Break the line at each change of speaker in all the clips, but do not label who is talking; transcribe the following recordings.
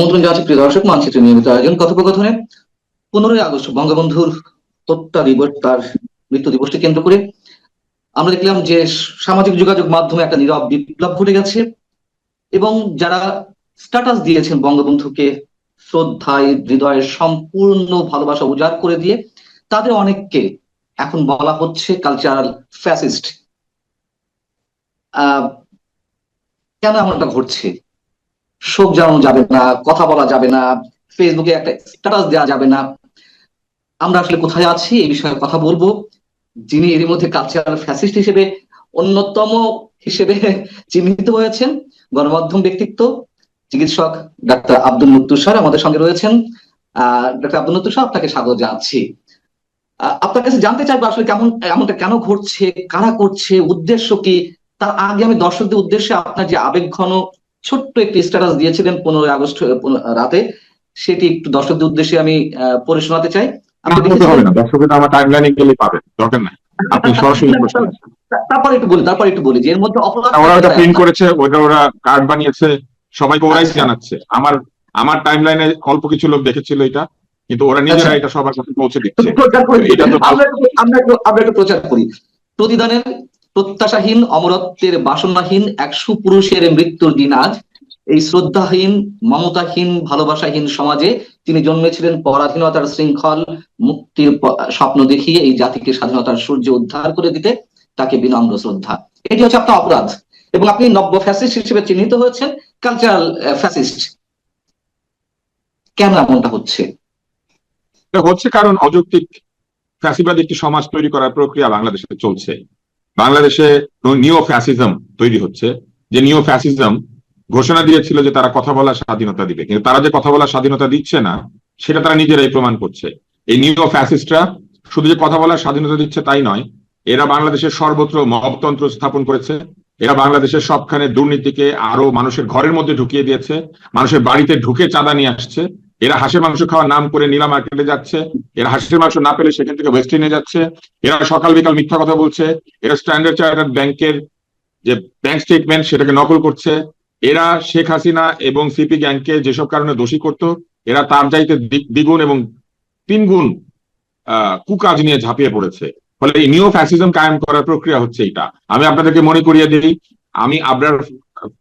আমন্ত্রণ জানাচ্ছি প্রিয় দর্শক, মানচিত্রের নিয়মিত আয়োজন কথোপকথনে 15ই আগস্ট বঙ্গবন্ধুর হত্যা দিবস, তার মৃত্যু দিবসকে কেন্দ্র করে আমরা দেখলাম যে সামাজিক যোগাযোগ মাধ্যমে একটা নীরব বিপ্লব ঘটে গেছে এবং যারা স্ট্যাটাস দিয়েছেন বঙ্গবন্ধুকে শ্রদ্ধায় হৃদয়ের সম্পূর্ণ ভালোবাসা উজাড় করে দিয়ে, তাদের অনেককে এখন বলা হচ্ছে কালচারাল ফ্যাসিস্ট। কেন এমনটা ঘটছে? শোক জানানো যাবে না, কথা বলা যাবে না, ফেসবুকে একটা স্ট্যাটাস দেওয়া যাবে না। আমরা আসলে কোথায় আছি এই বিষয়ে কথা বলবো। যিনি এর মধ্যে কালচারাল ফ্যাসিস্ট হিসেবে অন্যতম হিসেবে চিহ্নিত হয়েছেন, গণমাধ্যম ব্যক্তিত্ব চিকিৎসক ডাক্তার আব্দুল মুত্তুর স্যার আমাদের সঙ্গে রয়েছেন। ডাক্তার আব্দুল মুত্তুর স্যার, আপনাকে স্বাগত জানাচ্ছি। আপনার কাছে জানতে চাইবো আসলে এমনটা কেন ঘটছে, কারা করছে, উদ্দেশ্য কি। তার আগে আমি দর্শকদের উদ্দেশ্যে আপনার যে আবেগঘন ছোট্ট একটি স্ট্যাটাস দিয়েছিলেন 15ই আগস্ট রাতে, সেটি একটু দর্শকদের উদ্দেশ্যে আমি পড়ে শোনাতে চাই। তারপর একটু বলি যে এর মধ্যে অপরাধ
প্রিন্ট করেছে, ওরা কার্ড বানিয়েছে, সবাইকে ওরাই জানাচ্ছে। আমার টাইমলাইনে অল্প কিছু লোক দেখেছিল এটা, কিন্তু ওরা নিজেরা এটা সবার কাছে পৌঁছে দিচ্ছে।
আমরা একটু প্রচার করি। প্রতিদানের প্রত্যাশাহীন, অমরত্বের বাসনাহীন এক সুপুরুষের মৃত্যুর দিন আজ। এই শ্রদ্ধাহীন, মমতাহীন, ভালোবাসাহীন সমাজে তিনি জন্মেছিলেন পরাধীনতার শৃঙ্খল মুক্তির স্বপ্ন দেখিয়ে এই জাতিকে স্বাধীনতার সূর্য উদ্ধার করে দিতে। তাকে বিনম্র শ্রদ্ধা। এটি হচ্ছে আপনার অপরাধ এবং আপনি নব্য ফ্যাসিস্ট হিসেবে চিহ্নিত হয়েছেন, কালচারাল ফ্যাসিস্ট। কেন এমনটা হচ্ছে?
কারণ অযৌক্তিক ফ্যাসিবাদ একটি সমাজ তৈরি করার প্রক্রিয়া বাংলাদেশে চলছে। বাংলাদেশে নিও ফ্যাসিজম তৈরি হচ্ছে, যে নিও ফ্যাসিজম ঘোষণা দিয়েছিল যে তারা কথা বলার স্বাধীনতা দিবে, কিন্তু তারা যে কথা বলার স্বাধীনতা দিচ্ছে না সেটা তারা নিজেরাই প্রমাণ করছে। এই নিও ফ্যাসিস্টরা শুধু যে কথা বলার স্বাধীনতা দিচ্ছে তাই নয়, এরা বাংলাদেশের সর্বত্র মবতন্ত্র স্থাপন করেছে। এরা বাংলাদেশের সবখানে দুর্নীতিকে আরো মানুষের ঘরের মধ্যে ঢুকিয়ে দিয়েছে, মানুষের বাড়িতে ঢুকে চাঁদা নিয়ে আসছে। এরা হাঁসের মাংস খাওয়ার নাম করে নীলা মার্কেটে যাচ্ছে, এরা হাঁসের মাংস না পেলে সেখান থেকে ওয়েস্টিনে যাচ্ছে, এরা সকাল বিকাল মিথ্যা কথা বলছে, এরা স্ট্যান্ডার্ড চার্টার্ড ব্যাংকের যে ব্যাংক স্টেটমেন্ট সেটাকে নকল করছে। এরা শেখ হাসিনা এবং সিপি গ্যাংকে যেসব কারণে দোষী করত, এরা তার চাইতে দ্বিগুণ এবং তিনগুণ কুকাজ নিয়ে ঝাঁপিয়ে পড়েছে। ফলে এই নিও ফ্যাসিজম কায়েম করার প্রক্রিয়া হচ্ছে এটা। আমি আপনাদেরকে মনে করিয়ে দিই, আমি আবরার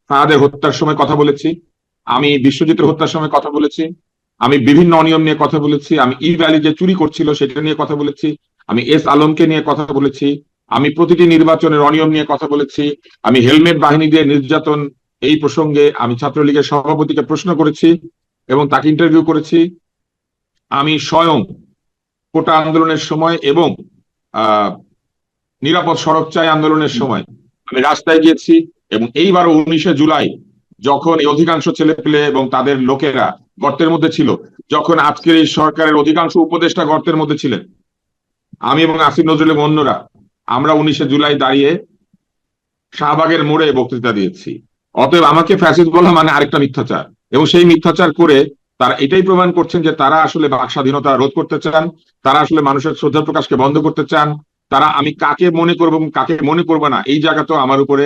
ফাহাদের হত্যার সময় কথা বলেছি, আমি বিশ্বজিতের হত্যার সময় কথা বলেছি, আমি বিভিন্ন অনিয়ম নিয়ে কথা বলেছি, আমি ই ভ্যালি যে চুরি করছিল সেটা নিয়ে কথা বলেছি, আমি এস আলমকে নিয়ে কথা বলেছি, আমি প্রতিটি নির্বাচনের অনিয়ম নিয়ে কথা বলেছি, আমি হেলমেট বাহিনী দিয়ে নির্যাতন এই প্রসঙ্গে আমি ছাত্রলীগের সভাপতিকে প্রশ্ন করেছি এবং তাকে ইন্টারভিউ করেছি। আমি স্বয়ং কোটা আন্দোলনের সময় এবং নিরাপদ সড়ক চাই আন্দোলনের সময় আমি রাস্তায় গিয়েছি, এবং এইবারও 19শে জুলাই যখন এই অধিকাংশ ছেলেপেলে এবং তাদের লোকেরা গর্তের মধ্যে ছিল, যখন আজকের এই সরকারের অধিকাংশ উপদেষ্টা গর্তের মধ্যে ছিলেন, আমি এবং আসিফ নজরুল এবং অন্যরা আমরা 19শে জুলাই দাঁড়িয়ে শাহবাগের মোড়ে বক্তৃতা দিয়েছি। অতএব আমাকে ফ্যাসিস্ট বলা মানে আরেকটা মিথ্যাচার, এবং সেই মিথ্যাচার করে তারা এটাই প্রমাণ করছেন যে তারা আসলে বাক স্বাধীনতা রোধ করতে চান, তারা আসলে মানুষের শ্রদ্ধা প্রকাশকে বন্ধ করতে চান, তারা আমি কাকে মনে করবো এবং কাকে মনে করবো না এই জায়গাতেও আমার উপরে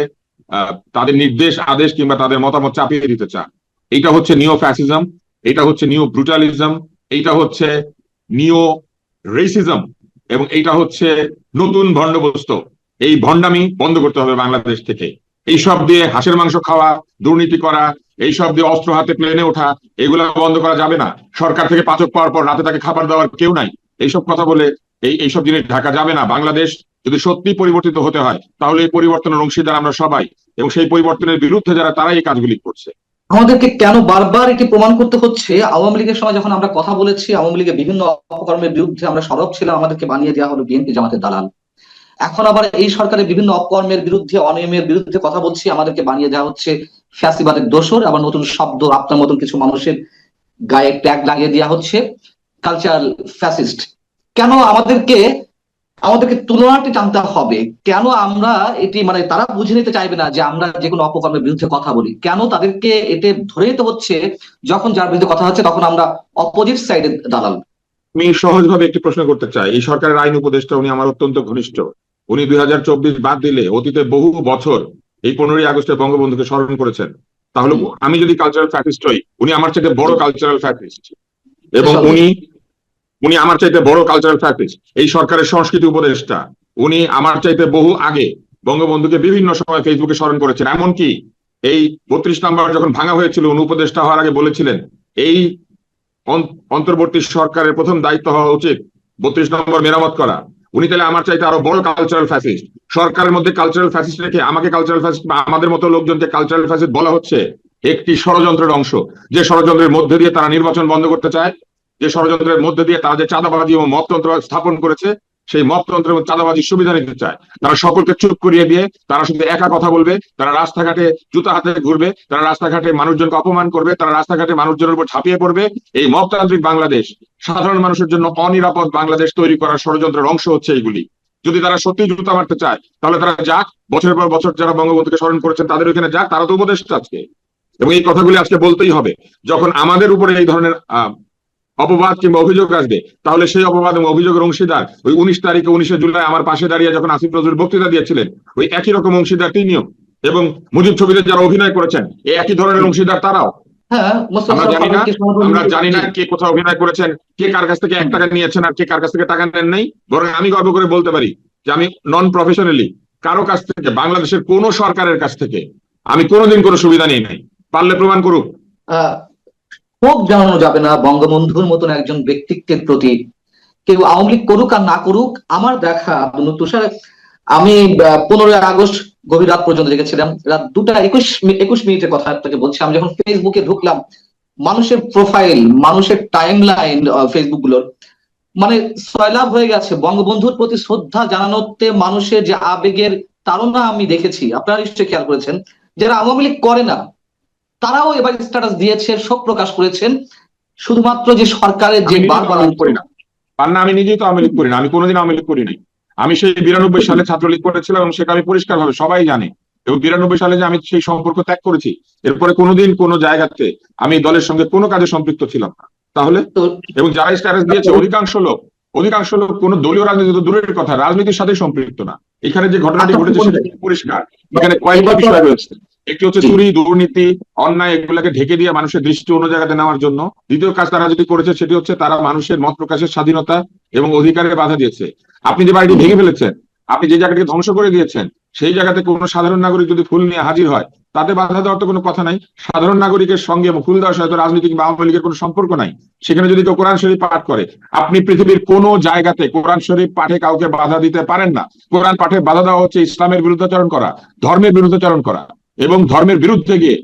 তাদের নির্দেশ আদেশ কিংবা তাদের মতামত চাপিয়ে দিতে চান। এইটা হচ্ছে নিও ফ্যাসিজম, এটা হচ্ছে নিও ব্রুটালিজম, এইটা হচ্ছে নিও রেসিজম, এবং এইটা হচ্ছে নতুন ভণ্ডবস্তু। এই ভণ্ডামি বন্ধ করতে হবে বাংলাদেশ থেকে। এইসব দিয়ে হাঁসের মাংস খাওয়া, দুর্নীতি করা, এইসব দিয়ে অস্ত্র হাতে প্লেনে ওঠা, এগুলো বন্ধ করা যাবে না। সরকার থেকে পাচক পাওয়ার পর রাতে তাকে খাবার দেওয়ার কেউ নাই, এইসব কথা বলে এইসব জিনিস ঢাকা যাবে না। বাংলাদেশ যদি সত্যি পরিবর্তিত হতে হয় তাহলে এই পরিবর্তনের অংশীদার আমরা সবাই, এবং সেই পরিবর্তনের বিরুদ্ধে যারা তারাই এই কাজগুলি করছে।
আমাদেরকে কেন বারবার এটি প্রমাণ করতে হচ্ছে? আওয়ামী লীগের সময় যখন আমরা কথা বলেছি, আওয়ামী লীগের বিভিন্ন অপকর্মের বিরুদ্ধে আমরা সরব ছিলাম, আমাদেরকে বানিয়ে দেওয়া হলো বিএনপি জামাতের দালাল। এখন আবার এই সরকারের বিভিন্ন অপকর্মের বিরুদ্ধে, অনিয়মের বিরুদ্ধে কথা বলছি, আমাদেরকে বানিয়ে দেওয়া হচ্ছে ফ্যাসিবাদের দোসর। আবার নতুন শব্দ আপনার মতন কিছু মানুষের গায়ে ট্যাগ লাগিয়ে দেওয়া হচ্ছে কালচারাল ফ্যাসিস্ট। কেন আমাদেরকে তুলনাটি টানতে হবে? কেন আমরা এটি তারা বুঝে নিতে চাইবে না যে আমরা যে কোনো অপকর্মের বিরুদ্ধে কথা বলি? কেন তাদেরকে এতে ধরে নিতে হচ্ছে যখন যার বিরুদ্ধে কথা হচ্ছে তখন আমরা অপোজিট সাইডে দালাল?
আমি সহজভাবে একটি প্রশ্ন করতে চাই। এই সরকারের আইন উপদেষ্টা, উনি আমার অত্যন্ত ঘনিষ্ঠ, উনি 2024 বাদ দিলে অতীতে বহু বছর এই 15ই আগস্টে বঙ্গবন্ধুকে স্মরণ করেছেন। তাহলে আমি যদি কালচারাল ফ্যাসিস্ট হই, উনি আমার চাইতে বড় কালচারাল ফ্যাসিস্ট, এবং উনি আমার চাইতে বড় কালচারাল ফ্যাসিস্ট। এই সরকারের সংস্কৃতি উপদেষ্টা, উনি আমার চাইতে বহু আগে বঙ্গবন্ধুকে বিভিন্ন সময় ফেসবুকে স্মরণ করেছেন। এমনকি এই 32 নম্বর যখন ভাঙা হয়েছিল, উনি উপদেষ্টা হওয়ার আগে বলেছিলেন এই অন্তর্বর্তী সরকারের প্রথম দায়িত্ব হওয়া উচিত 32 নম্বর মেরামত করা। উনি তাহলে আমার চাইতে আরো বড় কালচারাল ফ্যাসিস্ট। সরকারের মধ্যে কালচারাল ফ্যাসিস্ট রেখে আমাকে কালচারাল ফ্যাসিস্ট বা আমাদের মতো লোকজনকে কালচারাল ফ্যাসিস্ট বলা হচ্ছে একটি ষড়যন্ত্রের অংশ। যে ষড়যন্ত্রের মধ্যে দিয়ে তারা নির্বাচন বন্ধ করতে চায়, যে ষড়যন্ত্রের মধ্যে দিয়ে তারা যে চাঁদাবাজি এবং মপতন্ত্র স্থাপন করেছে, সেই মপতন্ত্র এবং চাঁদাবাজির সুবিধা নিতে চায়। তারা সকলকে চুপ করিয়ে দিয়ে তারা শুধু একা কথা বলবে, তারা রাস্তাঘাটে জুতা হাতে ঘুরবে, তারা রাস্তাঘাটে মানুষজনকে অপমান করবে, তারা রাস্তাঘাটে মানুষজনের উপর ঝাঁপিয়ে পড়বে। এই মপতান্ত্রিক বাংলাদেশ, সাধারণ মানুষের জন্য অনিরাপদ বাংলাদেশ তৈরি করার ষড়যন্ত্রের অংশ হচ্ছে এইগুলি। যদি তারা সত্যি জুতা মারতে চায় তাহলে তারা যাক, বছরের পর বছর যারা বঙ্গবন্ধুকে স্মরণ করেছেন তাদের ওইখানে যাক, তারা তো উপদেষ্টা আজকে। এবং এই কথাগুলি আজকে বলতেই হবে। যখন আমাদের উপরে এই ধরনের অপবাদ কিংবা অভিযোগ আসবে, তাহলে সেই অপবাদ এবং অভিযোগের অংশীদার ওই 19 তারিখে 19শে জুলাই আমার পাশে দাঁড়িয়ে যখন আসিফ নজরুল বক্তৃতা দিয়েছিলেন, ওই একই রকম অংশীদার তিনিও। এবং মুজিব ছবিতে যারা অভিনয় করেছেন এই একই ধরনের অংশীদার তারাও। আমরা জানি না কে কোথাও অভিনয় করেছেন, কে কার কাছ থেকে 1 টাকা নিয়েছেন আর কে কার কাছ থেকে টাকা নেন নাই। বরং আমি গর্ব করে বলতে পারি যে আমি নন প্রফেশনালি কারো কাছ থেকে, বাংলাদেশের কোন সরকারের কাছ থেকে আমি কোনোদিন কোনো সুবিধা নিই নাই। পারলে প্রমাণ করুক।
ক্ষোভ জানানো যাবে না বঙ্গবন্ধুর মতন একজন ব্যক্তিত্বের প্রতি, কেউ আওয়ামী লীগ করুক আর না করুক। আমার দেখা তুষার, আমি 15 আগস্ট গভীর রাত পর্যন্ত দেখেছিলাম, রাত 2:21 কথা আপনাকে বলছি। আমি যখন ফেসবুকে ঢুকলাম, মানুষের প্রোফাইল, মানুষের টাইম লাইন ফেসবুক গুলোর মানে সয়লাভ হয়ে গেছে বঙ্গবন্ধুর প্রতি শ্রদ্ধা জানানোতে। মানুষের যে আবেগের তাড়না আমি দেখেছি, আপনারা নিশ্চয়ই খেয়াল করেছেন। যারা আওয়ামী লীগ করে না তারাও এবার স্ট্যাটাস দিয়েছে, শোক প্রকাশ করেছেন। শুধুমাত্র যে সরকারের যে বারবার
করি না, আমি নিজেই তো আওয়ামী লীগ করি না, আমি কোনোদিন আওয়ামী লীগ করি নাই। আমি সেই 92 সালে ছাত্রলীগ করেছিলাম এবং সেটা আমি পরিষ্কার ভাবে সবাই জানে। এবং 92 সালে যে আমি সেই সম্পর্ক ত্যাগ করেছি, এরপরে কোনোদিন কোনো জায়গাতে আমি দলের সঙ্গে কোনো কাজে সম্পৃক্ত ছিলাম না। তাহলে এবং যারা স্ট্যাটাস দিয়েছে অধিকাংশ লোক কোনো দলীয় রাজনীতি তো দূরের কথা, রাজনীতির সাথে সম্পৃক্ত না। এখানে যে ঘটনাটি ঘটেছে সেটা পরিষ্কার। এখানে কয়েকটা বিষয় রয়েছে। একটি হচ্ছে চুরি, দুর্নীতি, অন্যায়, এগুলাকে ঢেকে দিয়ে মানুষের দৃষ্টি অন্য জায়গাতে নেওয়ার জন্য। দ্বিতীয় কাজ তারা যেটি করেছে সেটি হচ্ছে তারা মানুষের মত প্রকাশের স্বাধীনতা এবং অধিকারে বাধা দিয়েছে। আপনি যে বাড়িটি ভেঙে ফেলেছেন, আপনি যে জায়গাটিকে ধ্বংস করে দিয়েছেন, সেই জায়গাতে কোনো সাধারণ নাগরিক যদি ফুল নিয়ে হাজির হয়, তাতে বাধা দেওয়ার তো কোনো কথা নাই। সাধারণ নাগরিকের সঙ্গে ফুল দেওয়ার সাথে রাজনীতি কিংবা আওয়ামী লীগের কোনো সম্পর্ক নাই। সেখানে যদি কেউ কোরআন শরীফ পাঠ করে, আপনি পৃথিবীর কোনো জায়গাতে কোরআন শরীফ পাঠে কাউকে বাধা দিতে পারেন না। কোরআন পাঠে বাধা দেওয়া হচ্ছে ইসলামের বিরুদ্ধাচরণ করা, ধর্মের বিরুদ্ধাচরণ করা এবং ধর্মের বিরুদ্ধে গিয়ে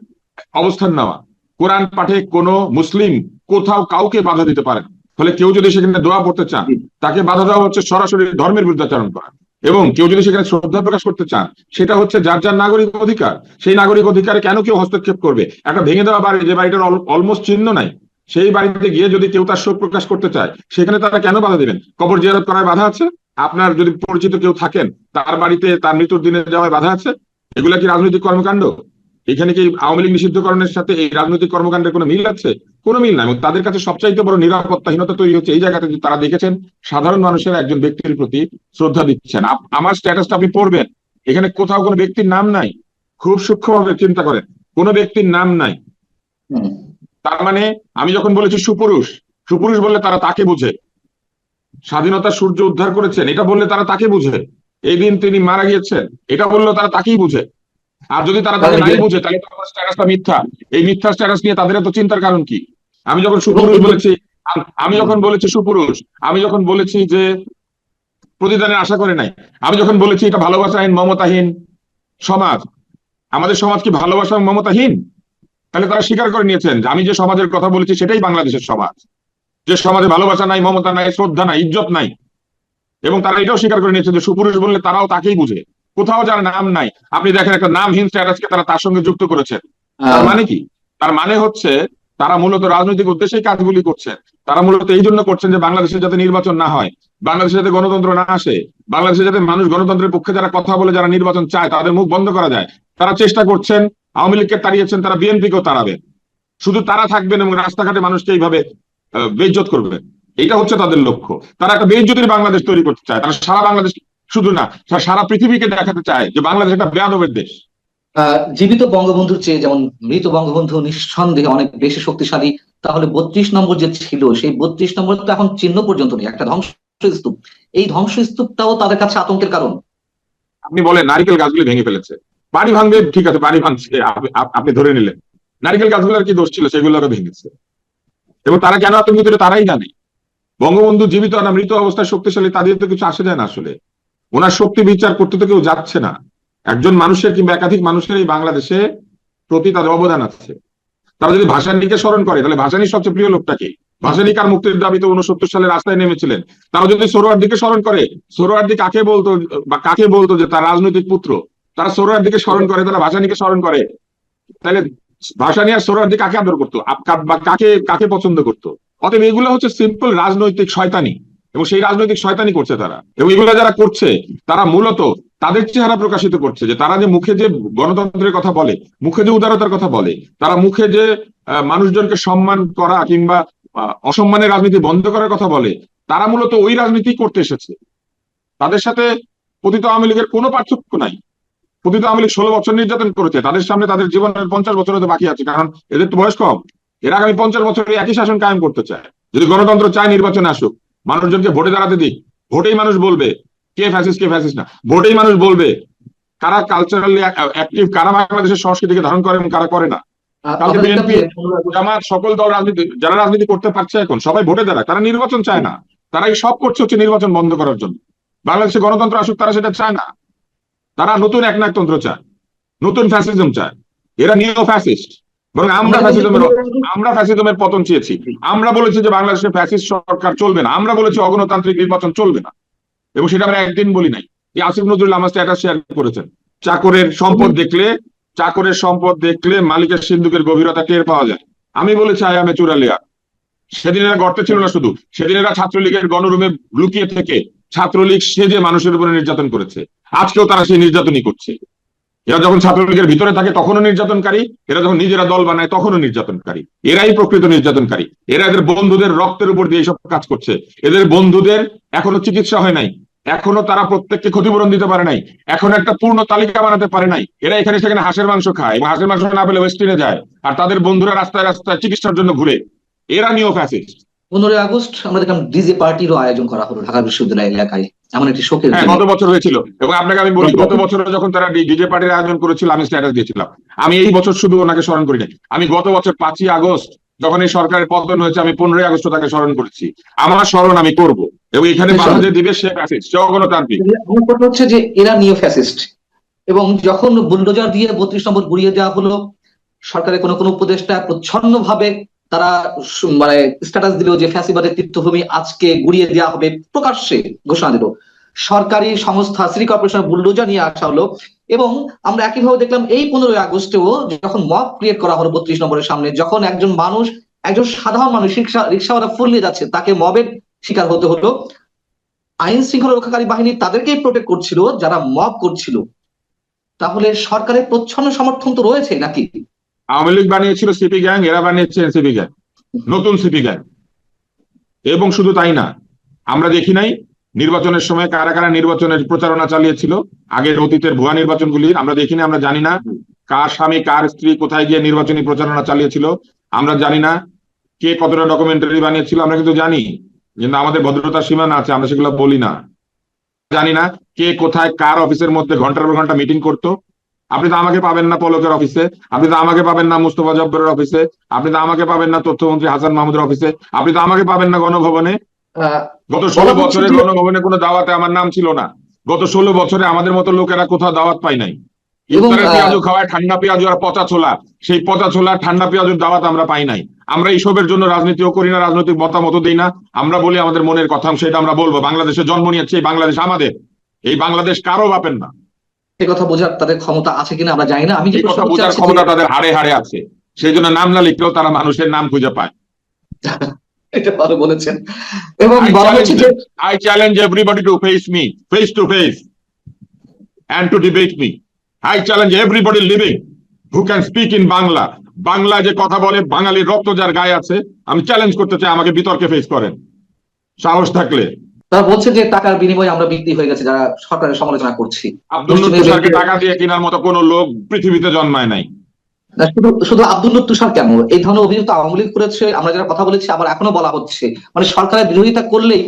অবস্থান নেওয়া। কোরআন পাঠে কোনো মুসলিম কোথাও কাউকে বাধা দিতে পারেন। ফলে কেউ যদি সেখানে দোয়া পড়তে চান, তাকে বাধা দেওয়া হচ্ছে সরাসরি ধর্মের বিরুদ্ধাচরণ করা। এবং কেউ যদি সেখানে শ্রদ্ধা প্রকাশ করতে চান, সেটা হচ্ছে যার যার নাগরিক অধিকার। সেই নাগরিক অধিকারে কেন কেউ হস্তক্ষেপ করবে? একটা ভেঙে দেওয়া বাড়ি, যে বাড়িটার অলমোস্ট চিহ্ন নাই, সেই বাড়িতে গিয়ে যদি কেউ তার শোক প্রকাশ করতে চায়, সেখানে তারা কেন বাধা দিবেন? কবর জিয়ারত করায় বাধা আছে? আপনার যদি পরিচিত কেউ থাকেন, তার বাড়িতে তার মৃত্যুর দিনে যাওয়ায় বাধা আছে? এগুলা কি রাজনৈতিক কর্মকাণ্ড? এখানে কি আওয়ামী লীগ নিষিদ্ধকরণের সাথে এই রাজনৈতিক কর্মকাণ্ডের কোনো মিল আছে? কোনো মিল নাই। এবং তাদের কাছে সবচাইতে বড় নিরাপত্তাহীনতা তৈরি হচ্ছে এই জায়গাতে, তারা দেখেছেন সাধারণ মানুষের একজন ব্যক্তির প্রতি শ্রদ্ধা দিচ্ছেন। আমার স্ট্যাটাসটা আপনি পড়বেন, এখানে কোথাও কোনো ব্যক্তির নাম নাই। খুব সূক্ষ্মভাবে চিন্তা করেন, কোনো ব্যক্তির নাম নাই। তার মানে আমি যখন বলেছি সুপুরুষ, সুপুরুষ বললে তারা তাকে বুঝে। স্বাধীনতা সূর্য উদ্ধার করেছেন, এটা বললে তারা তাকে বুঝে। এই দিন তিনি মারা গিয়েছেন, এটা বললেও তারা তাকেই বুঝে। আর যদি তারা তাকে নাই বুঝে, তাহলে তোমার স্ট্যাটাসটা মিথ্যা। এই মিথ্যা স্ট্যাটাস নিয়ে তাদের এত চিন্তার কারণ কি? আমি যখন সুপুরুষ বলেছি, আমি যখন বলেছি সুপুরুষ, আমি যখন বলেছি যে প্রতিদানের আশা করে নাই, আমি যখন বলেছি এটা ভালোবাসাহীন মমতাহীন সমাজ, আমাদের সমাজ কি ভালোবাসা এবং মমতাহীন? তাহলে তারা স্বীকার করে নিয়েছেন যে আমি যে সমাজের কথা বলেছি সেটাই বাংলাদেশের সমাজ, যে সমাজে ভালোবাসা নাই, মমতা নাই, শ্রদ্ধা নাই, ইজ্জত নাই। এবং তারা এটাও স্বীকার করে নিয়েছে যে সুপুরুষ বললে তারাও তাকেই বুঝে। কোথাও যার নাম নাই, আপনি দেখেন একটা নামহীন স্ট্যাটাসকে তারা তার সঙ্গে যুক্ত করেছেন। তার মানে কি? তার মানে হচ্ছে তারা মূলত রাজনৈতিক উদ্দেশ্যেই কাজগুলি করছেন। তারা মূলত এই জন্য করছেন যে বাংলাদেশে যাতে নির্বাচন না হয়, বাংলাদেশে যাতে গণতন্ত্র না আসে, বাংলাদেশে যাতে মানুষ গণতন্ত্রের পক্ষে যারা কথা বলে, যারা নির্বাচন চায়, তাদের মুখ বন্ধ করা যায়। তারা চেষ্টা করছেন, আওয়ামী লীগকে তাড়িয়েছেন, তারা বিএনপিকেও তাড়াবেন। শুধু তারা থাকবেন এবং রাস্তাঘাটে মানুষকে এইভাবে বেইজ্জত করবেন। এটা হচ্ছে তাদের লক্ষ্য। তারা একটা বেইজ্জতির বাংলাদেশ তৈরি করতে চায়। তারা সারা বাংলাদেশ, শুধু না, সারা পৃথিবীকে দেখাতে চায় যে বাংলাদেশ একটা বেয়াদবের দেশ।
জীবিত বঙ্গবন্ধুর চেয়ে যেমন মৃত বঙ্গবন্ধু নিঃসন্দেহে অনেক বেশি শক্তিশালী, তাহলে 32 নম্বর যে ছিল সেই 32 নম্বর তো এখন চিহ্ন পর্যন্ত নেই, একটা ধ্বংসস্তূপ। এই ধ্বংসস্তূপটাও তাদের কাছে আতঙ্কের কারণ।
আপনি বলেন নারিকেল গাছগুলি ভেঙে ফেলেছে, বাড়ি ভাঙবে, ঠিক আছে বাড়ি ভাঙছে, আপনি ধরে নিলেন, নারিকেল গাছগুলোর কি দোষ ছিল? সেগুলোরও ভেঙেছে। এবং তারা কেন আতঙ্কিত তারাই জানে। বঙ্গবন্ধু জীবিত না মৃত অবস্থায় শক্তিশালী তাদের তো কিছু আসে যায় না আসলে। ওনার শক্তি বিচার করতে তো কেউ যাচ্ছে না। একজন মানুষের কিংবা একাধিক মানুষের এই বাংলাদেশে প্রতি তাদের অবদান আছে। তারা যদি ভাসানীকে স্মরণ করে, তাহলে ভাসানীর সবচেয়ে প্রিয় লোকটাকে, ভাসানী কার মুক্তির দাবিতে 69 সালে রাস্তায় নেমেছিলেন। তারা যদি সোহরাওয়ার্দীকে স্মরণ করে, সোহরাওয়ার্দী কাকে বলতো বা কাকে বলতো যে তার রাজনৈতিক পুত্র, তারা সোহরাওয়ার্দীকে স্মরণ করে, তারা ভাসানীকে স্মরণ করে, তাহলে ভাসানী আর সোহরাওয়ার্দী কাকে আদর করতো বা কাকে কাকে পছন্দ করতো? অতএব এগুলো হচ্ছে সিম্পল রাজনৈতিক শয়তানি, এবং সেই রাজনৈতিক শয়তানি করছে তারা। এবং এগুলো যারা করছে তারা মূলত তাদের চেহারা প্রকাশিত করছে, যে তারা যে মুখে যে গণতন্ত্রের কথা বলে, মুখে যে উদারতার কথা বলে, তারা মুখে যে মানুষজনকে সম্মান করা কিংবা অসম্মানের রাজনীতি বন্ধ করার কথা বলে, তারা মূলত ওই রাজনীতি করতে এসেছে। তাদের সাথে পতিত আওয়ামী লীগের কোনো পার্থক্য নাই। পতিত আওয়ামী লীগ 16 বছর নির্যাতন করেছে, তাদের সামনে তাদের জীবনের 50 বছর হতে বাকি আছে, কারণ এদের তো বয়স কম। এরা আগামী 50 বছরে একই শাসন কায়েম করতে চায়। যদি গণতন্ত্র চায়, নির্বাচনে আসুক, মানুষজনকে ভোটে দাঁড়াতে দিক, ভোটেই মানুষ বলবে কে ফ্যাসিস্ট কে ফ্যাসিস্ট না। ভোটেই মানুষ বলবে কারা কালচারালি অ্যাক্টিভ, কারা বাংলাদেশের সংস্কৃতিকে ধারণ করে এবং কারা করে না। কালকে বিএনপি, জামাত, সকল দল রাজনীতি, যারা রাজনীতি করতে পারছে এখন সবাই ভোটে দাঁড়ায়, তারা নির্বাচন চায় না। তারা এই সব করছে হচ্ছে নির্বাচন বন্ধ করার জন্য। বাংলাদেশে গণতন্ত্র আসুক, তারা সেটা চায় না। তারা নতুন একনায়কতন্ত্র চায়, নতুন ফ্যাসিজম চায়। এরা নিও ফ্যাসিস্ট। বরং আমরা ফ্যাসিজমের পতন চেয়েছি। আমরা বলেছি যে বাংলাদেশে ফ্যাসিস্ট সরকার চলবে না, আমরা বলেছি অগণতান্ত্রিক নির্বাচন চলবে না। এবং সেটা আমরা একদিন বলি নাই। এই আসিফ নজরুল আমার স্ট্যাটাস শেয়ার করেছেন, চাকরের সম্পদ দেখলে মালিকের সিন্ধুকের গভীরতা টের পাওয়া যায়। আমি বলেছি আই আমে চুরালিয়া। সেদিন এরা গর্তে ছিল না শুধু, সেদিন এরা ছাত্রলীগের গণরুমে লুকিয়ে থেকে ছাত্রলীগ সেজে মানুষের উপরে নির্যাতন করেছে। আজকেও তারা সেই নির্যাতনই করছে। এরা যখন ছাত্রলীগের ভিতরে থাকে তখনও নির্যাতনকারী, এরা যখন নিজেরা দল বানায় তখনও নির্যাতনকারী। এরাই প্রকৃত নির্যাতনকারী। এরা এদের বন্ধুদের রক্তের উপর দিয়ে এইসব কাজ করছে। এদের বন্ধুদের এখনো চিকিৎসা হয় নাই, এখনো তারা প্রত্যেককে ক্ষতিপূরণ দিতে পারে নাই, এখন একটা পূর্ণ তালিকা বানাতে পারে নাই। এরা এখানে সেখানে হাঁসের মাংস খায়, এবং হাঁসের মাংস না পেলে ওয়েস্টিনে যায়, আর তাদের বন্ধুরা রাস্তায় রাস্তায় চিকিৎসার জন্য ঘুরে। এরা নিও ফ্যাসিস্ট।
15ই আগস্ট আমরা দেখলাম ডিজে পার্টিরও আয়োজন করা হলো ঢাকা বিশ্ববিদ্যালয় এলাকায়, এমন একটি শোকের
হ্যাঁ,
দিনে।
গত বছর হয়েছিল। এবং আপনাকে আমি বলি, গত বছর যখন তারা ডিজে পার্টির আয়োজন করেছিল, আমি স্ট্যাটাস দিয়েছিলাম। আমি এই বছর শুধু ওনাকে স্মরণ করি নাই, আমি গত বছর 5ই আগস্ট যখন এই সরকারের পতন হয়েছে, আমি 15ই আগস্ট তাকে স্মরণ করেছি। আমার স্মরণ আমি করব। এবং এখানে বাংলাদেশ দিবে সে ফ্যাসিস্ট, সে অগণতান্ত্রিক।
আমার কথা হচ্ছে যে এরা নিও ফ্যাসিস্ট, এবং যখন বুলডোজার দিয়ে 32 নম্বর গুড়িয়ে দেওয়া হলো, সরকারের কোনো কোনো উপদেষ্টা প্রচ্ছন্ন ভাবে তারা মানে স্ট্যাটাস দিল যে ফ্যাসিবাদের তীর্থভূমি আজকে গুড়িয়ে দেওয়া হবে, প্রকাশ্যে ঘোষণা দিল। সরকারি সংস্থা সিটি কর্পোরেশন বুলডোজার নিয়ে আসা হলো। এবং আমরা একইভাবে দেখলাম এই 15ই আগস্টেও যখন মব ক্রিয়েট করা হলো 32 নম্বরের সামনে, যখন একজন মানুষ, একজন সাধারণ মানুষ রিক্সাওয়ালা ফুলিয়ে যাচ্ছে, তাকে মবের শিকার হতে হলো। আইন শৃঙ্খলা রক্ষাকারী বাহিনী তাদেরকেই প্রোটেক্ট করছিল যারা মব করছিল। তাহলে সরকারের প্রচ্ছন্ন সমর্থন তো রয়েছে নাকি?
আওয়ামী লীগ বানিয়েছিল সিপি গ্যাং, এরা বানিয়েছে এনসিপি গ্যাং, নতুন সিপি গ্যাং। এবং শুধু তাই না, আমরা দেখি নাই নির্বাচনের সময় কারা কারা নির্বাচনের প্রচারণা চালিয়েছিল, আগের অতীতের ভুয়া নির্বাচনগুলি আমরা দেখিনি। আমরা জানি না কার স্বামী কার স্ত্রী কোথায় গিয়ে নির্বাচনী প্রচারণা চালিয়েছিল। আমরা জানি না কে কতটা ডকুমেন্টারি বানিয়েছিল, আমরা কিন্তু জানি, কিন্তু আমাদের ভদ্রতার সীমানা আছে, আমরা সেগুলো বলি না। জানি না কে কোথায় কার অফিসের মধ্যে ঘন্টার পর ঘন্টা মিটিং করতো। আপনি তো আমাকে পাবেন না পলকের অফিসে, আপনি তো আমাকে পাবেন না মুস্তফা জব্বরের অফিসে, আপনি তো আমাকে পাবেন না তথ্যমন্ত্রী হাসান মাহমুদের অফিসে, আপনি তো আমাকে পাবেন না গণভবনে। গত 16 বছরে গণভবনে কোনো দাওয়াতে আমার নাম ছিল না। গত 16 বছরে আমাদের মতো লোকেরা কোথাও দাওয়াত পাই নাই। ইফতারের পেঁয়াজু খাওয়ায় ঠান্ডা পেঁয়াজু আর পচা ছোলা, সেই পচা ছোলা ঠান্ডা পেঁয়াজুর দাওয়াত আমরা পাই নাই। আমরা এইসবের জন্য রাজনীতিও করি না, রাজনৈতিক মতামত দিই না। আমরা বলি আমাদের মনের কথা, সেটা আমরা বলবো। বাংলাদেশে জন্ম নিয়েছে, এই বাংলাদেশ আমাদের, এই বাংলাদেশ কারো বাপের না।
এই কথা বোঝার তাদের ক্ষমতা আছে কিনা আমরা জানি না। আমি যে
কথা বোঝার ক্ষমতা তাদের হাড়ে হাড়ে আছে, সেই জন্য নাম না লিখলেও তারা মানুষের নাম খুঁজে পায়।
এটা ভালো বলেছেন। এবং
I challenge everybody to face me face to face and to debate me. I challenge everybody living who can speak in Bangla. Bangla যে কথা বলে, বাঙালির রক্ত যার গায়ে আছে, আমি চ্যালেঞ্জ করতে চাই আমাকে বিতর্কে ফেস করেন সাহস থাকলে।
তারা বলছে যে টাকার বিনিময়ে আমরা বিক্রি হয়ে গেছে, যারা সরকারের সমালোচনা করছি।
আব্দুল তুষারকে টাকা দিয়ে কেনার মতো কোনো লোক পৃথিবীতে জন্মায় নাই।
শুধু শুধু আব্দুল তুষার কেন, এই ধরনের অভিযোগ তো আওয়ামী লীগ করেছে, আমরা যারা কথা বলেছি, আবার এখনো বলা হচ্ছে, মানে সরকারের বিরোধিতা করলেই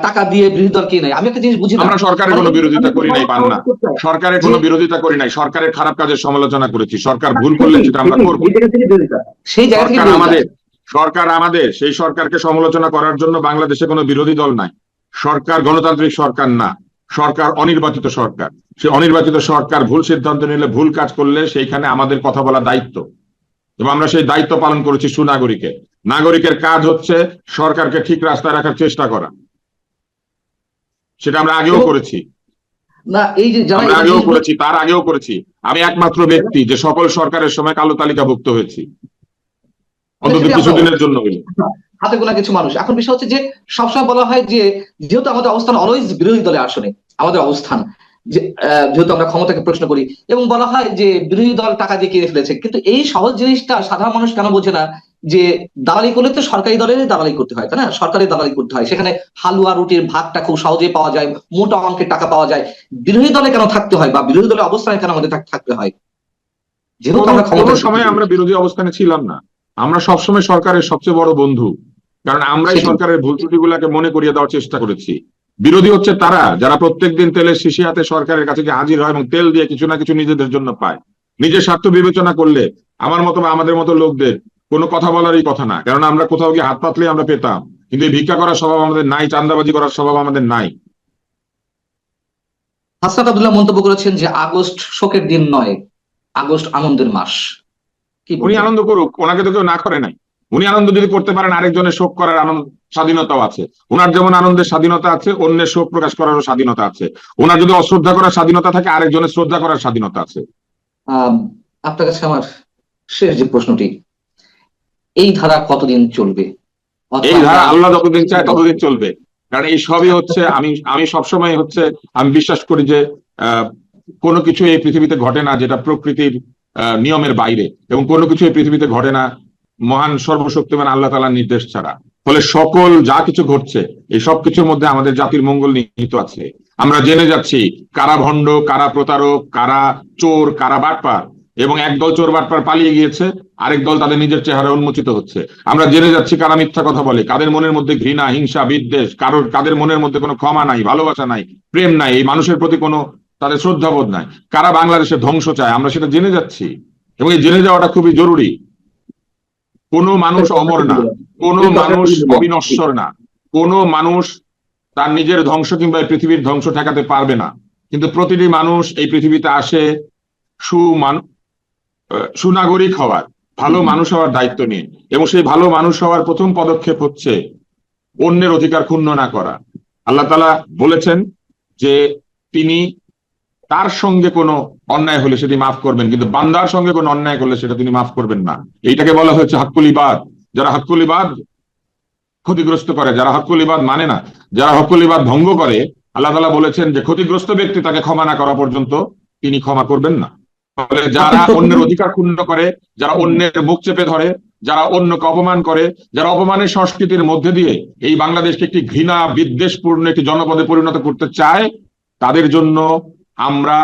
টাকা দিয়ে বিরোধী দল কে নেয়। আমি একটা জিনিস বুঝি না,
আমরা সরকারের কোনো বিরোধিতা করি নাই, পান না, সরকারের কোনো বিরোধিতা করি নাই, সরকারের খারাপ কাজের সমালোচনা করেছি, সরকার ভুল করলে সেটা আমরা করবো।
সেই জায়গা থেকে
সরকার আমাদের সেই সরকারকে সমালোচনা করার জন্য বাংলাদেশে কোনো বিরোধী দল নাই। সরকার গণতান্ত্রিক সরকার না, সরকার অনির্বাচিত সরকার। সেই অনির্বাচিত সরকার ভুল সিদ্ধান্ত নিলে, ভুল কাজ করলে সেইখানে আমাদের কথা বলা দায়িত্ব, এবং আমরা সেই দায়িত্ব পালন করেছি সুনাগরিকের। নাগরিকের কাজ হচ্ছে সরকারকে ঠিক রাস্তায় রাখার চেষ্টা করা, সেটা আমরা আগেও করেছি,
না এই যে
আমরা আগেও করেছি, তার আগেও করেছি। আমি একমাত্র ব্যক্তি যে সকল সরকারের সময় কালো তালিকাভুক্ত হয়েছি, অন্তত কিছুদিনের জন্য হইল।
হাতে গোনা কিছু মানুষ। এখন বিষয় হচ্ছে যে সবসময় বলা হয় যে যেহেতু আমাদের অবস্থান অলওয়েজ বিরোধী দলের আসনে, আমাদের অবস্থান যেহেতু আমরা ক্ষমতাকে প্রশ্ন করি, এবং বলা হয় যে বিরোধী দল টাকা দিয়ে কিনে ফেলেছে, কিন্তু এই সহজ জিনিসটা সাধারণ মানুষ কেন বোঝে না যে দালালি করলে তো সরকারি দলের দালালি করতে হয়, তাই না? সরকারি দালালি করতে হয়, সেখানে হালুয়া রুটির ভাগটা খুব সহজেই পাওয়া যায়, মোটা অঙ্কের টাকা পাওয়া যায়। বিরোধী দলে কেন থাকতে হয়, বা বিরোধী দলের অবস্থানে কেন আমাদের থাকতে হয়? যেহেতু আমরা
ক্ষমতার সময় আমরা বিরোধী অবস্থানে ছিলাম না, আমরা সবসময় সরকারের সবচেয়ে বড় বন্ধু, কারণ আমরাই সরকারের ভুল ত্রুটিগুলোকে মনে করিয়ে দেওয়ার চেষ্টা করেছি। বিরোধী হচ্ছে তারা যারা প্রত্যেকদিন তেলের শিশি হাতে সরকারের কাছে গিয়ে হাজির হয় এবং তেল দিয়ে কিছু না কিছু নিজেদের জন্য পায়। নিজের স্বার্থ বিবেচনা করলে আমার মতো বা আমাদের মতো লোকদের কোনো কথা বলারই কথা না, কারণ আমরা কোথাও গিয়ে হাত পাতলে আমরা পেতাম, কিন্তু এই ভিক্ষা করার স্বভাব আমাদের নাই, চাঁদাবাজি করার স্বভাব আমাদের নাই।
হাসনাত আব্দুল্লাহ মন্তব্য করেছেন যে আগস্ট শোকের দিন নয়, আগস্ট আনন্দের মাস।
উনি আনন্দ করুক, ওনাকে তো কেউ না করে নাই। উনি আনন্দ যদি করতে পারেন, আরেকজনের শোক করার আনন্দ স্বাধীনতাও আছে। ওনার যেমন আনন্দের স্বাধীনতা আছে, অন্যের শোক প্রকাশ করারও স্বাধীনতা আছে। ওনার যদি অশ্রদ্ধা করার স্বাধীনতা থাকে, আরেকজনের শ্রদ্ধা করার স্বাধীনতা আছে।
আপনার কাছে আমার শেষ যে প্রশ্নটি, এই ধারা কতদিন চলবে?
এই ধারা আল্লাহ যতদিন চায় ততদিন চলবে, কারণ এই সবই হচ্ছে, আমি সবসময় হচ্ছে আমি বিশ্বাস করি যে কোনো কিছু এই পৃথিবীতে ঘটে না যেটা প্রকৃতির নিয়মের বাইরে, এবং কোনো কিছু এই পৃথিবীতে ঘটে না মহান সর্বশক্তিমান আল্লাহ তাআলার নির্দেশ ছাড়া। ফলে সকল যা কিছু ঘটছে, এই সব কিছুর মধ্যে আমাদের জাতির মঙ্গল নিহিত আছে। আমরা জেনে যাচ্ছি কারা ভণ্ড, কারা প্রতারক, কারা চোর, কারা বাটপার, এবং একদল চোর বাটপার পালিয়ে গিয়েছে, আরেক দল তাদের নিজের চেহারা উন্মোচিত হচ্ছে। আমরা জেনে যাচ্ছি কারা মিথ্যা কথা বলে, কাদের মনের মধ্যে ঘৃণা, হিংসা, বিদ্বেষ, কাদের মনের মধ্যে কোনো ক্ষমা নাই, ভালোবাসা নাই, প্রেম নাই, এই মানুষের প্রতি কোনো তাদের শ্রদ্ধাবোধ নাই, কারা বাংলাদেশের ধ্বংস চায়, আমরা সেটা জেনে যাচ্ছি, এবং এই জেনে যাওয়াটা খুবই জরুরি। কোনো মানুষ অমর না, কোনো মানুষ অবিনশ্বর না, কোনো মানুষ তার নিজের ধ্বংস কিংবা এই পৃথিবীর ধ্বংস ঠেকাতে পারবে না। কিন্তু প্রতিটি মানুষ এই পৃথিবীতে আসে সুনাগরিক হওয়ার, ভালো মানুষ হওয়ার দায়িত্ব নিয়ে, এবং সেই ভালো মানুষ হওয়ার প্রথম পদক্ষেপ হচ্ছে অন্যের অধিকার ক্ষুণ্ণ না করা। আল্লাহ তাআলা বলেছেন যে তিনি তার সঙ্গে কোনো অন্যায় হলে সেটি মাফ করবেন, কিন্তু বান্দার সঙ্গে কোনো অন্যায় করলে সেটা তিনি মাফ করবেন না। এইটাকে বলা হয়েছে হাক্কুল ইবাদ। যারা হাক্কুল ইবাদ ক্ষতিগ্রস্ত করে, যারা হাক্কুল ইবাদ মানে না, যারা হাক্কুল ইবাদ ভঙ্গ করে, আল্লাহ তাআলা বলেছেন যে ক্ষতিগ্রস্ত ব্যক্তি তাকে ক্ষমা না করা পর্যন্ত তিনি ক্ষমা করবেন না। ফলে যারা অন্যের অধিকার ক্ষুণ্ণ করে, যারা অন্যের মুখ চেপে ধরে, যারা অন্যকে অপমান করে, যারা অপমানের সংস্কৃতির মধ্যে দিয়ে এই বাংলাদেশকে একটি ঘৃণা বিদ্বেষপূর্ণ একটি জনপদে পরিণত করতে চায়, তাদের জন্য আমরা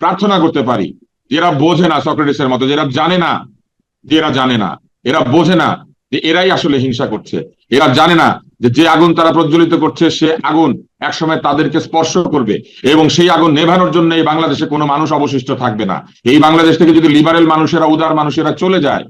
প্রার্থনা করতে পারি। এরা বোঝে না সক্রেটিসের মতো, যেরা জানে না এরা বোঝে না যে এরাই আসলে হিংসা করছে। এরা জানে না যে আগুন তারা প্রজ্বলিত করছে, সে আগুন একসময় তাদেরকে স্পর্শ করবে, এবং সেই আগুন নেভানোর জন্য এই বাংলাদেশে কোনো মানুষ অবশিষ্ট থাকবে না। এই বাংলাদেশ থেকে যদি লিবারেল মানুষেরা, উদার মানুষেরা চলে যায়,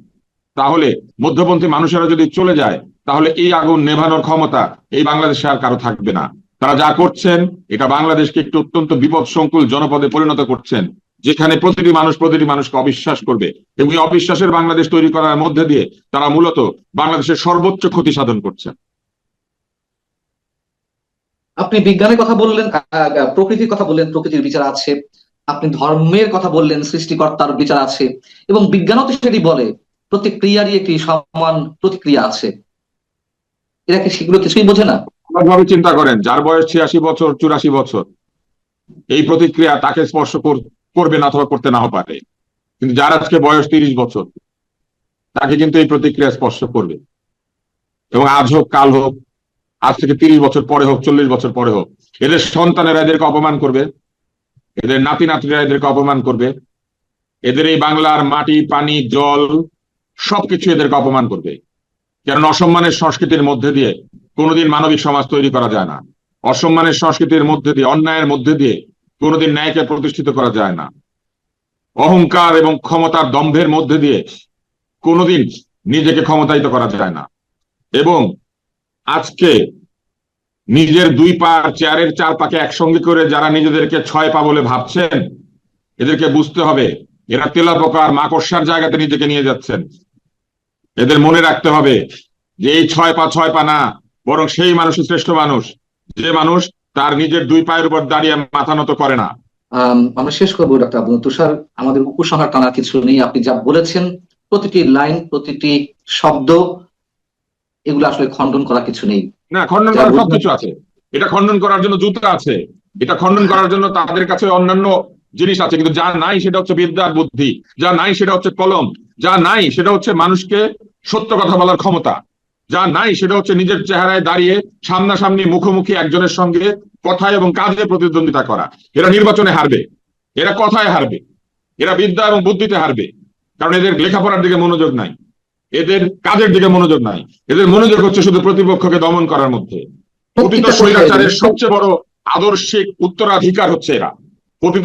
তাহলে মধ্যপন্থী মানুষেরা যদি চলে যায়, তাহলে এই আগুন নেভানোর ক্ষমতা এই বাংলাদেশে আর কারো থাকবে না। তারা যা করছেন, এটা বাংলাদেশকে একটি অত্যন্ত বিপদ সংকুল জনপদে পরিণত করছেন, যেখানে প্রতিটি মানুষকে অবিশ্বাস করবে, এবং এই অবিশ্বাসের বাংলাদেশ তৈরি করার মধ্যে দিয়ে তারা মূলত বাংলাদেশের সর্বোচ্চ ক্ষতি সাধন করছেন।
আপনি বিজ্ঞানের কথা বললেন, প্রকৃতির কথা বললেন, প্রকৃতির বিচার আছে। আপনি ধর্মের কথা বললেন, সৃষ্টিকর্তার বিচার আছে, এবং বিজ্ঞানও তো সেটি বলে প্রত্যেক ক্রিয়ারই একটি সমান প্রতিক্রিয়া আছে। এরা কি সেগুলো কিছুই বোঝে না?
ভাবে চিন্তা করেন, যার বয়স 86 বছর, 84 বছর, এই প্রতিক্রিয়া তাকে স্পর্শ করবে না অথবা করতে নাও পারে, কিন্তু যার আজকে বয়স 30 বছর, তাকে কিন্তু এই প্রতিক্রিয়া স্পর্শ করবে। এবং আজ হোক কাল হোক, আজ থেকে 30 বছর পরে হোক, 40 বছর পরে হোক, এদের সন্তানেরা এদেরকে অপমান করবে, এদের নাতি নাতিরা এদেরকে অপমান করবে, এদের এই বাংলার মাটি, পানি, জল সবকিছু এদেরকে অপমান করবে। কারণ অসম্মানের সংস্কৃতির মধ্যে দিয়ে কোনোদিন মানবিক সমাজ তৈরি করা যায় না। অসম্মানের সংস্কৃতির মধ্যে দিয়ে, অন্যায়ের মধ্যে দিয়ে কোনোদিন ন্যায়কে প্রতিষ্ঠিত করা যায় না। অহংকার এবং ক্ষমতার দম্ভের মধ্যে দিয়ে কোনোদিন নিজেকে ক্ষমতায়িত করা যায় না। এবং আজকে নিজের দুই পা চেয়ারের চার পাকে একসঙ্গে করে যারা নিজেদেরকে 6 পা বলে ভাবছেন, এদেরকে বুঝতে হবে এরা তেলাপোকার মাকড়সার জায়গাতে নিজেকে নিয়ে যাচ্ছেন। এদের মনে রাখতে হবে যে এই 6 পা না, বরং সেই মানুষই শ্রেষ্ঠ মানুষ, যে মানুষ তার নিজের 2 পায়ের উপর দাঁড়িয়ে মাথা নত করে না।
আমরা শেষ করবো ডক্টর আবু তুষার, আমাদের উপসংহার টানার কিছু নেই। আপনি যা বলেছেন প্রতিটি লাইন, প্রতিটি শব্দ, এগুলো আসলে খণ্ডন করার কিছু নেই।
না, খণ্ডন করার সবকিছু আছে। এটা খণ্ডন করার জন্য জুতা আছে, এটা খণ্ডন করার জন্য তাদের কাছে অন্যান্য জিনিস আছে, কিন্তু যা নাই সেটা হচ্ছে বিদ্যা আর বুদ্ধি, যা নাই সেটা হচ্ছে কলম, যা নাই সেটা হচ্ছে মানুষকে সত্য কথা বলার ক্ষমতা, যা নাই সেটা হচ্ছে নিজের চেহারায় দাঁড়িয়ে সামনাসামনি মুখোমুখি একজনের সঙ্গে কথায় এবং কাজে প্রতিদ্বন্দ্বিতা করা। এরা নির্বাচনে হারবে, এরা কথায় হারবে, এরা বিদ্যা এবং বুদ্ধিতে হারবে, কারণ এদের লেখাপড়ার দিকে মনোযোগ নাই, এদের কাজের দিকে মনোযোগ নাই, এদের মনোযোগ হচ্ছে শুধু প্রতিপক্ষকে দমন করার মধ্যে। অতীত স্বৈরাচারের সবচেয়ে বড় আদর্শিক উত্তরাধিকার হচ্ছে এরা।